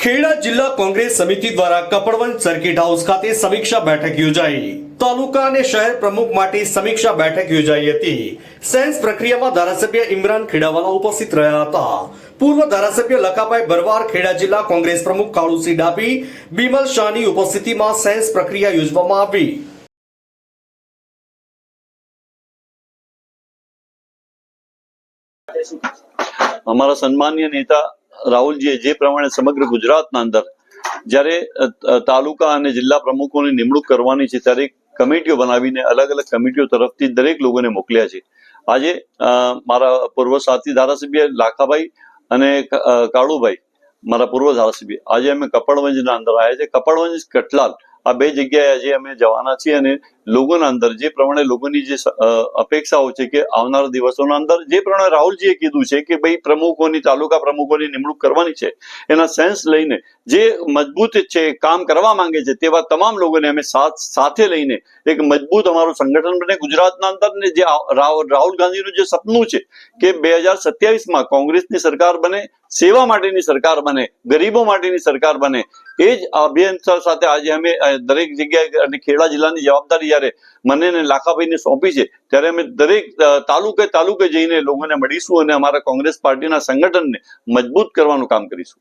ખેડા જિલ્લા કોંગ્રેસ સમિતિ દ્વારા કપડવંજ સર્કિટ હાઉસ ખાતે સમીક્ષા બેઠક યોજાઈ। તાલુકા અને શહેર પ્રમુખ માટે સમીક્ષા બેઠક યોજાઈ હતી। સેન્સ પ્રક્રિયામાં ધારાસભ્ય ઇમરાન ખેડાવાલા ઉપસ્થિત રહ્યા હતા। પૂર્વ ધારાસભ્ય લખાભાઈ ભરવાડ, ખેડા જિલ્લા કોંગ્રેસ પ્રમુખ કાળુસિંહ ડાભી, બિમલ શાહની ઉપસ્થિતિમાં સેન્સ પ્રક્રિયા યોજવામાં આવી। हमारा सम्मानीय नेता राहुल जी जे प्रमाणे समग्र गुजरातना अंदर જ્યારે તાલુકા અને જિલ્લા પ્રમુખોની નિમણૂક કરવાની છે ત્યારે કમિટીઓ બનાવીને અલગ અલગ કમિટીઓ તરફથી દરેક લોકોને મોકલ્યા છે। આજે મારા પૂર્વ સાથી ધારાસભ્ય લાખાભાઈ અને કાળુભાઈ, મારા પૂર્વ ધારાસભ્ય, આજે અમે કપડવંજના અંદર આવ્યા છે। કપડવંજ કટલાલ આ બે જગ્યાએ આજે અમે જવાના છીએ અને લોકોના અંદર જે પ્રમાણે લોકોની જે અપેક્ષાઓ છે કે આવનારા દિવસોના અંદર જે પ્રમાણે રાહુલજીએ કીધું છે કે ભાઈ પ્રમુખોની, તાલુકા પ્રમુખોની નિમણૂક કરવાની છે, એના સેન્સ લઈને જે મજબૂત છે, કામ કરવા માંગે છે તેવા તમામ લોકોને અમે સાથે લઈને એક મજબૂત અમારું સંગઠન બને ગુજરાતના અંદર ને જે રાહુલ ગાંધીનું જે સપનું છે કે 2027માં કોંગ્રેસની સરકાર બને, સેવા માટેની સરકાર બને, ગરીબો માટેની સરકાર બને, એ જ અભિયાન સાથે આજે અમે દરેક જગ્યાએ અને ખેડા જિલ્લાની જવાબદારી જયારે મને ને લાખાભાઈને સોંપી છે ત્યારે અમે દરેક તાલુકે જઈને લોકોને મળીશું અને અમારા કોંગ્રેસ પાર્ટીના સંગઠનને મજબૂત કરવાનું કામ કરીશું।